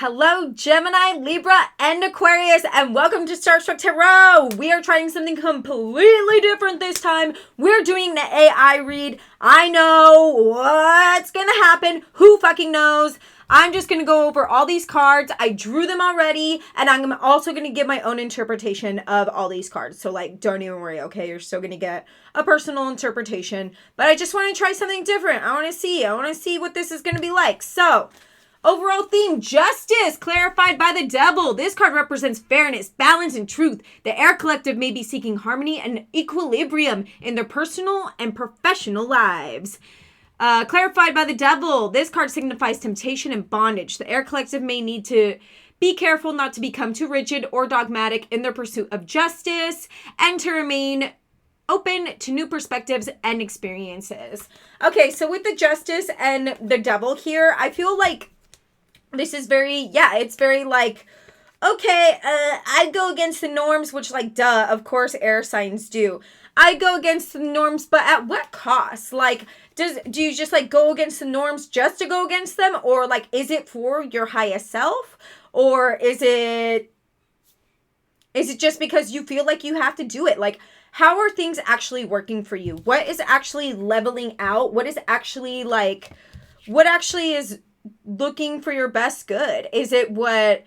Hello, Gemini, Libra, and Aquarius, and welcome to STARSTRUCK Tarot. We are trying something completely different this time. We're doing the AI read. I know what's gonna happen. Who fucking knows? I'm just gonna go over all these cards. I drew them already, and I'm also gonna give my own interpretation of all these cards. So, don't even worry, okay? You're still gonna get a personal interpretation, but I just want to try something different. I want to see what this is gonna be like. So, overall theme, justice, clarified by the devil. This card represents fairness, balance, and truth. The air collective may be seeking harmony and equilibrium in their personal and professional lives. Clarified by the devil. This card signifies temptation and bondage. The air collective may need to be careful not to become too rigid or dogmatic in their pursuit of justice and to remain open to new perspectives and experiences. Okay, so with the justice and the devil here, I feel like this is very, it's very like, okay, I go against the norms, which duh, of course air signs do. I go against the norms, but at what cost? Do you just go against the norms just to go against them? Or is it for your highest self? Or is it just because you feel like you have to do it? How are things actually working for you? What is actually leveling out? What is actually what actually is looking for your best good? Is it what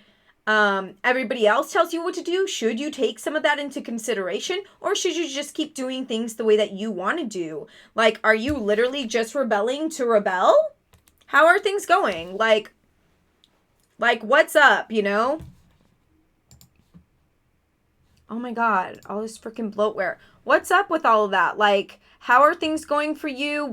everybody else tells you what to do? Should you take some of that into consideration, or should you just keep doing things the way that you want to do? Are you literally just rebelling to rebel? How are things going? What's up, Oh my god, all this freaking bloatware. What's up with all of that? How are things going for you?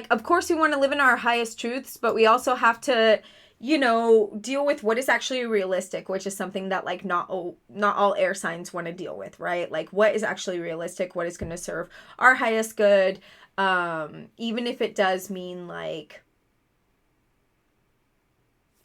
Of course we want to live in our highest truths, but we also have to, deal with what is actually realistic, which is something that not all air signs want to deal with, right? What is actually realistic, what is going to serve our highest good, even if it does mean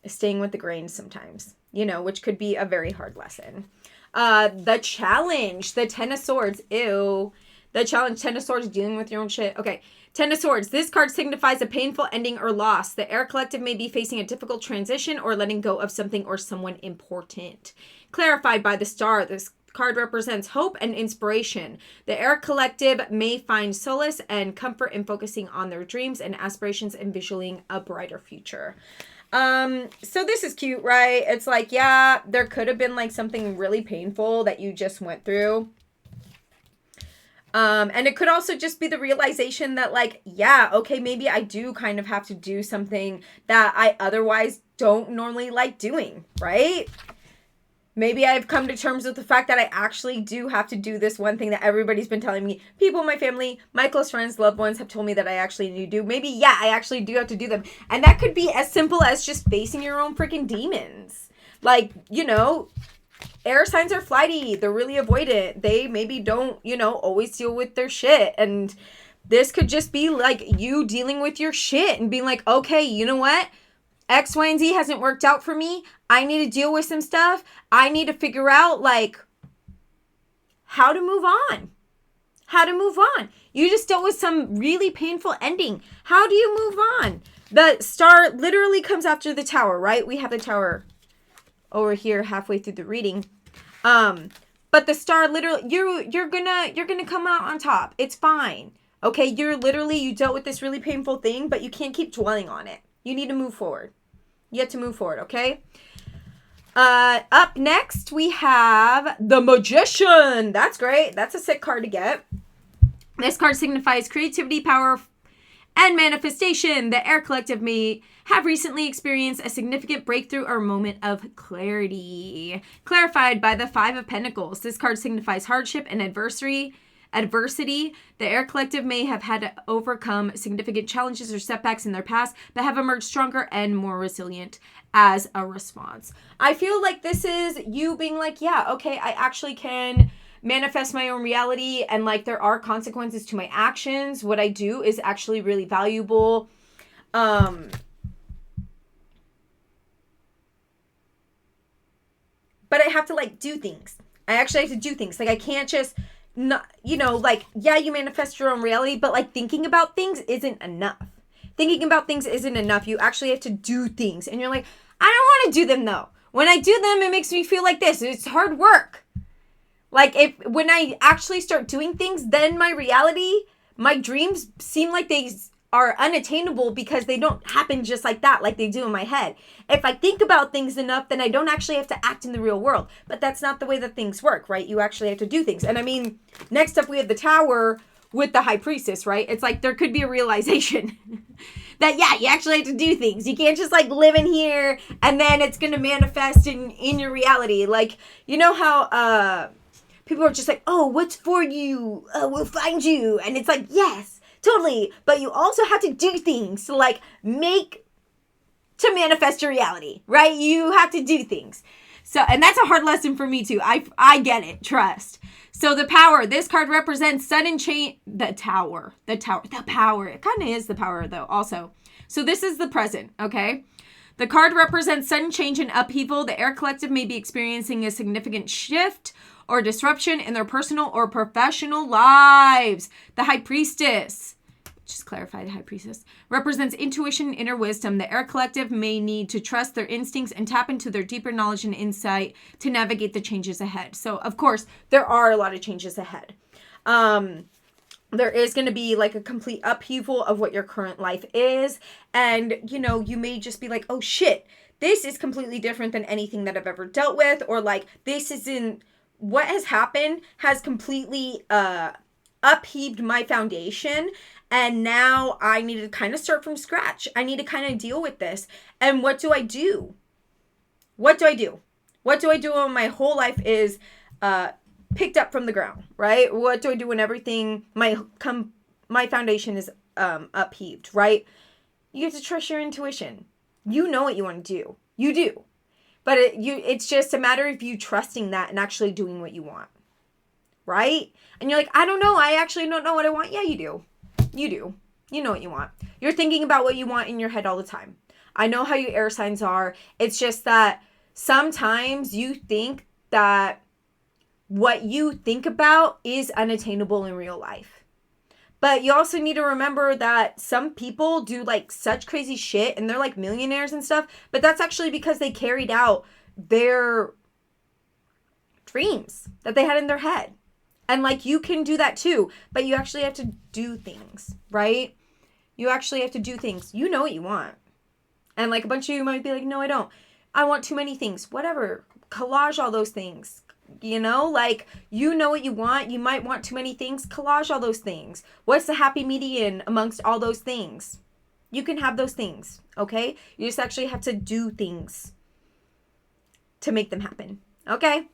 staying with the grain sometimes, which could be a very hard lesson. The challenge, the Ten of Swords, ew. The challenge, Ten of Swords, dealing with your own shit. Okay, Ten of Swords. This card signifies a painful ending or loss. The air collective may be facing a difficult transition or letting go of something or someone important. Clarified by the Star. This card represents hope and inspiration. The air collective may find solace and comfort in focusing on their dreams and aspirations and visualizing a brighter future. So this is cute, right? It's there could have been something really painful that you just went through. And it could also just be the realization that okay, maybe I do kind of have to do something that I otherwise don't normally like doing, right? Maybe I've come to terms with the fact that I actually do have to do this one thing that everybody's been telling me. People in my family, my close friends, loved ones have told me that I actually need to do. Maybe, I actually do have to do them. And that could be as simple as just facing your own freaking demons. Air signs are flighty. They're really avoidant. They maybe don't, always deal with their shit. And this could just be you dealing with your shit and being okay, you know what? X, Y, and Z hasn't worked out for me. I need to deal with some stuff. I need to figure out how to move on. How to move on. You just dealt with some really painful ending. How do you move on? The Star literally comes after the Tower, right? We have the Tower over here halfway through the reading. But the Star literally, you're gonna come out on top. It's fine. Okay, you dealt with this really painful thing, but you can't keep dwelling on it. You need to move forward. You have to move forward, okay? Up next, we have the Magician. That's great. That's a sick card to get. This card signifies creativity, power, and manifestation. The air collective may have recently experienced a significant breakthrough or moment of clarity. Clarified by the Five of Pentacles. This card signifies hardship and adversity. The air collective may have had to overcome significant challenges or setbacks in their past, but have emerged stronger and more resilient as a response. I feel like this is you being okay, I actually can manifest my own reality, and there are consequences to my actions. What I do is actually really valuable. But I have to do things. I actually have to do things. I can't just not, you manifest your own reality, but thinking about things isn't enough. thinking about things isn't enough. You actually have to do things. And you're like, I don't want to do them though. When I do them, it makes me feel like this. It's hard work. Like when I actually start doing things, then my reality, my dreams seem like they are unattainable because they don't happen just like that, like they do in my head. If I think about things enough, then I don't actually have to act in the real world. But that's not the way that things work, right? You actually have to do things. And I mean, next up we have the Tower with the High Priestess, right? It's like there could be a realization that, yeah, you actually have to do things. You can't just like live in here and then it's going to manifest in your reality. Like, you know how people are just like, oh, what's for you? We'll find you. And it's like, yes. Totally. But you also have to do things to like to manifest your reality, right? You have to do things. So, and that's a hard lesson for me too. I get it. Trust. So the Power, this card represents sudden change. The power. It kind of is the power though also. So this is the present. Okay. The card represents sudden change and upheaval. The air collective may be experiencing a significant shift or disruption in their personal or professional lives. The High Priestess, just clarify, the High Priestess represents intuition and inner wisdom. The air collective may need to trust their instincts and tap into their deeper knowledge and insight to navigate the changes ahead. So, of course, there are a lot of changes ahead. There is going to be like a complete upheaval of what your current life is. And, you know, you may just be like, oh shit, this is completely different than anything that I've ever dealt with. Or like, this isn't, what has happened has completely upheaved my foundation. And now I need to kind of start from scratch. I need to kind of deal with this. And what do I do? What do I do? What do I do when my whole life is picked up from the ground, right? What do I do when everything, my foundation is upheaved, right? You have to trust your intuition. You know what you want to do. You do. But it's just a matter of you trusting that and actually doing what you want, right? And you're like, I don't know. I actually don't know what I want. Yeah, you do. You do. You know what you want. You're thinking about what you want in your head all the time. I know how you air signs are. It's just that sometimes you think that what you think about is unattainable in real life. But you also need to remember that some people do like such crazy shit and they're like millionaires and stuff. But that's actually because they carried out their dreams that they had in their head. And like you can do that too. But you actually have to do things, right? You actually have to do things. You know what you want. And like a bunch of you might be like, no, I don't. I want too many things. Whatever. Collage all those things. You know, like, you know what you want. You might want too many things. Collage all those things. What's the happy median amongst all those things? You can have those things, okay? You just actually have to do things to make them happen, okay?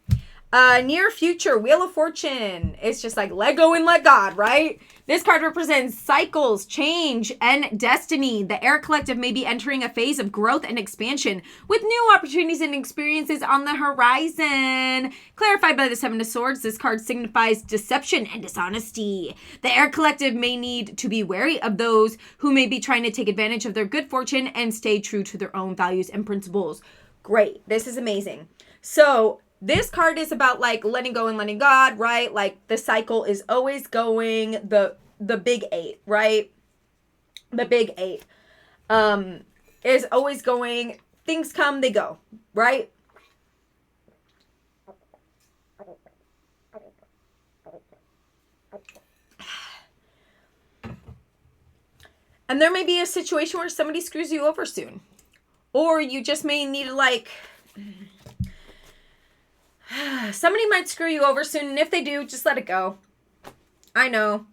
Near future, Wheel of Fortune. It's just like, let go and let God, right? This card represents cycles, change, and destiny. The air collective may be entering a phase of growth and expansion with new opportunities and experiences on the horizon. Clarified by the Seven of Swords, this card signifies deception and dishonesty. The air collective may need to be wary of those who may be trying to take advantage of their good fortune and stay true to their own values and principles. Great. This is amazing. So, this card is about like letting go and letting God, right? Like the cycle is always going, the big eight, right? The big eight is always going. Things come, they go, right? And there may be a situation where somebody screws you over soon. Or you just may need to like... Somebody might screw you over soon, and if they do, just let it go. I know.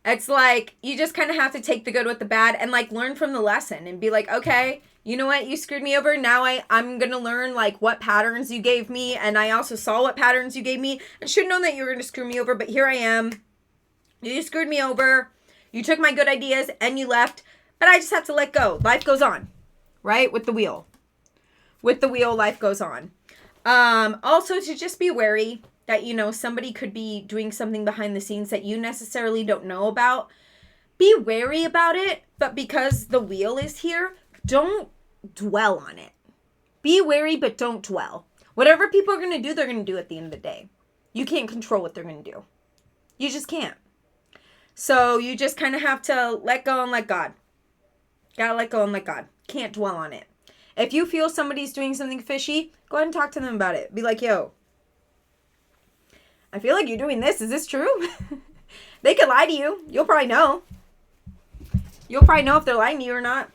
It's like, you just kind of have to take the good with the bad and, like, learn from the lesson and be like, okay, you know what? You screwed me over. Now I'm going to learn, like, what patterns you gave me, and I also saw what patterns you gave me. I should have known that you were going to screw me over, but here I am. You screwed me over. You took my good ideas, and you left, but I just have to let go. Life goes on, right? With the wheel. With the wheel, life goes on. Also to just be wary that, you know, somebody could be doing something behind the scenes that you necessarily don't know about. Be wary about it, but because the wheel is here, don't dwell on it. Be wary, but don't dwell. Whatever people are going to do, they're going to do at the end of the day. You can't control what they're going to do. You just can't. So you just kind of have to let go and let God. Gotta let go and let God. Can't dwell on it. If you feel somebody's doing something fishy, go ahead and talk to them about it. Be like, yo, I feel like you're doing this. Is this true? They could lie to you. You'll probably know. You'll probably know if they're lying to you or not.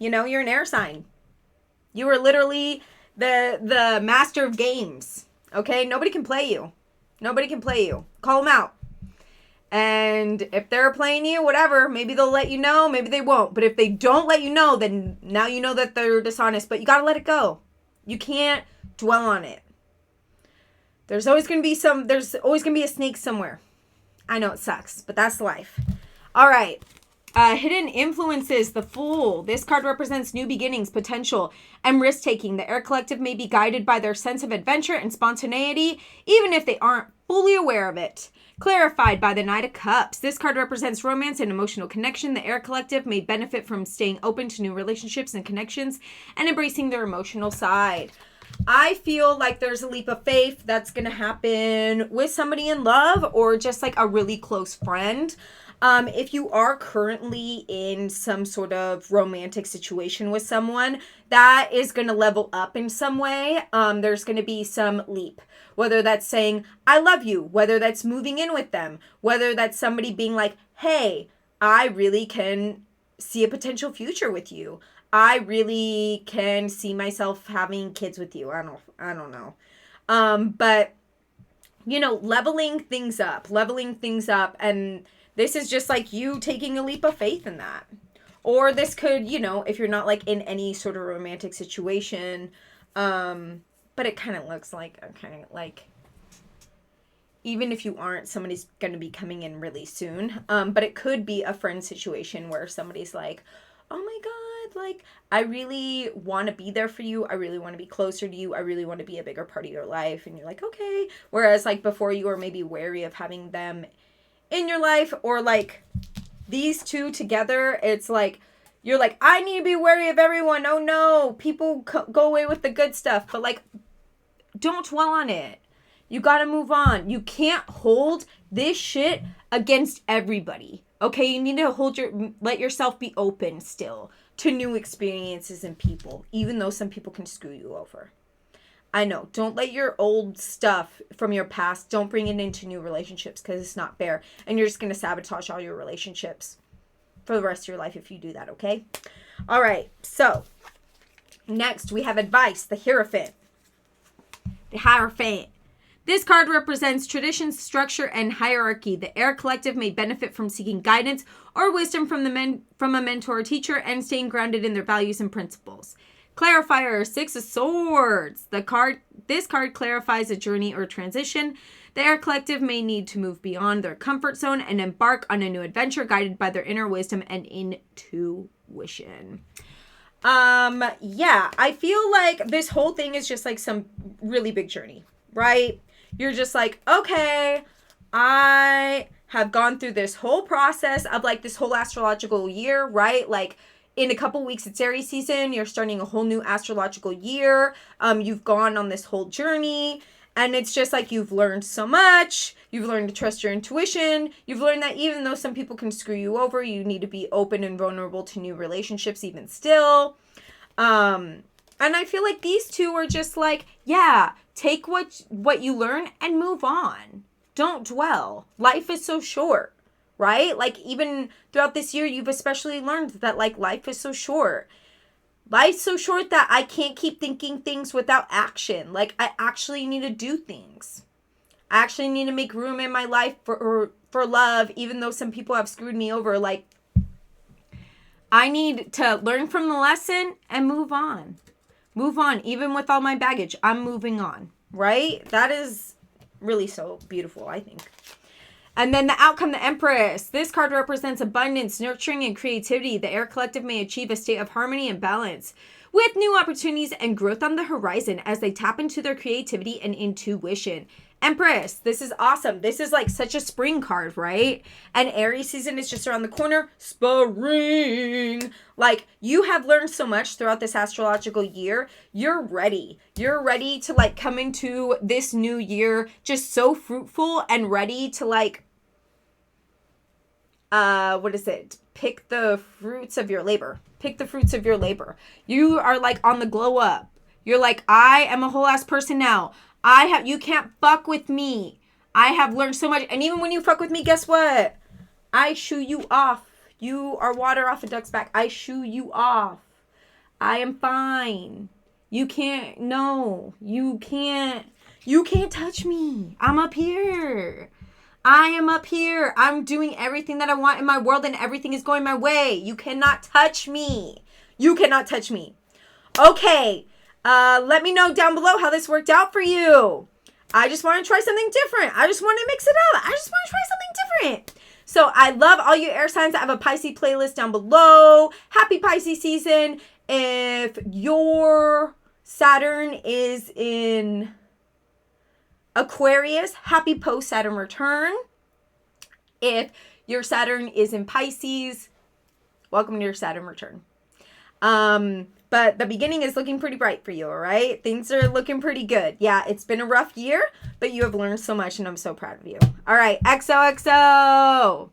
You know, you're an air sign. You are literally the master of games. Okay? Nobody can play you. Nobody can play you. Call them out. And if they're playing you, whatever, maybe they'll let you know, maybe they won't. But if they don't let you know, then now you know that they're dishonest. But you got to let it go. You can't dwell on it. There's always going to be a snake somewhere. I know it sucks, but that's life. All right. Hidden influences, the Fool. This card represents new beginnings, potential, and risk-taking. The Air Collective may be guided by their sense of adventure and spontaneity, even if they aren't fully aware of it. Clarified by the Knight of Cups. This card represents romance and emotional connection. The Air Collective may benefit from staying open to new relationships and connections and embracing their emotional side. I feel like there's a leap of faith that's going to happen with somebody in love or just like a really close friend. If you are currently in some sort of romantic situation with someone, that is going to level up in some way. There's going to be some leap. Whether that's saying, I love you. Whether that's moving in with them. Whether that's somebody being like, hey, I really can see a potential future with you. I really can see myself having kids with you. I don't know. But, you know, leveling things up. And this is just like you taking a leap of faith in that. Or this could, you know, if you're not like in any sort of romantic situation, but it kind of looks like, okay, like, even if you aren't, somebody's going to be coming in really soon. But it could be a friend situation where somebody's like, oh my God, like, I really want to be there for you. I really want to be closer to you. I really want to be a bigger part of your life. And you're like, okay. Whereas like before you were maybe wary of having them in your life, or like these two together, it's like, you're like, I need to be wary of everyone. Oh no, people go away with the good stuff. But like, don't dwell on it. You got to move on. You can't hold this shit against everybody. Okay, you need to let yourself be open still to new experiences and people, even though some people can screw you over. I know, don't let your old stuff from your past, don't bring it into new relationships because it's not fair. And you're just going to sabotage all your relationships for the rest of your life if you do that, okay? All right, so next we have advice, the Hierophant. The Hierophant. This card represents tradition, structure, and hierarchy. The Air Collective may benefit from seeking guidance or wisdom from a mentor or teacher and staying grounded in their values and principles. Clarifier, Six of Swords. This card clarifies a journey or transition. The Air Collective may need to move beyond their comfort zone and embark on a new adventure guided by their inner wisdom and intuition. Yeah, I feel like this whole thing is just like some really big journey, right? You're just like, okay, I have gone through this whole process of like this whole astrological year, right? Like in a couple weeks, it's Aries season. You're starting a whole new astrological year. You've gone on this whole journey, and it's just like you've learned so much. You've learned to trust your intuition. You've learned that even though some people can screw you over, you need to be open and vulnerable to new relationships even still. And I feel like these two are just like, yeah, take what you learn and move on. Don't dwell. Life is so short, right? Like even throughout this year, you've especially learned that like life is so short. Life's so short that I can't keep thinking things without action. Like I actually need to do things. I actually need to make room in my life for love, even though some people have screwed me over. Like I need to learn from the lesson and move on. Move on. Even with all my baggage, I'm moving on, right? That is really so beautiful, I think. And then the outcome, the Empress. This card represents abundance, nurturing, and creativity. The Air Collective may achieve a state of harmony and balance with new opportunities and growth on the horizon as they tap into their creativity and intuition. Empress, this is awesome. This is like such a spring card, right? And Aries season is just around the corner. Spring. Like you have learned so much throughout this astrological year. You're ready. You're ready to like come into this new year just so fruitful and ready to like what is it? Pick the fruits of your labor. Pick the fruits of your labor. You are like on the glow up. You're like, I am a whole ass person now. You can't fuck with me. I have learned so much. And even when you fuck with me, guess what? I shoo you off. You are water off a duck's back. I shoo you off. I am fine. You can't touch me. I'm up here. I am up here. I'm doing everything that I want in my world and everything is going my way. You cannot touch me. You cannot touch me. Okay. Let me know down below how this worked out for you. I just want to try something different. I just want to mix it up. I just want to try something different. So I love all you air signs. I have a Pisces playlist down below. Happy Pisces season. If your Saturn is in Aquarius, happy post-Saturn return. If your Saturn is in Pisces, welcome to your Saturn return. But the beginning is looking pretty bright for you, all right? Things are looking pretty good. Yeah, it's been a rough year, but you have learned so much, and I'm so proud of you. All right, XOXO.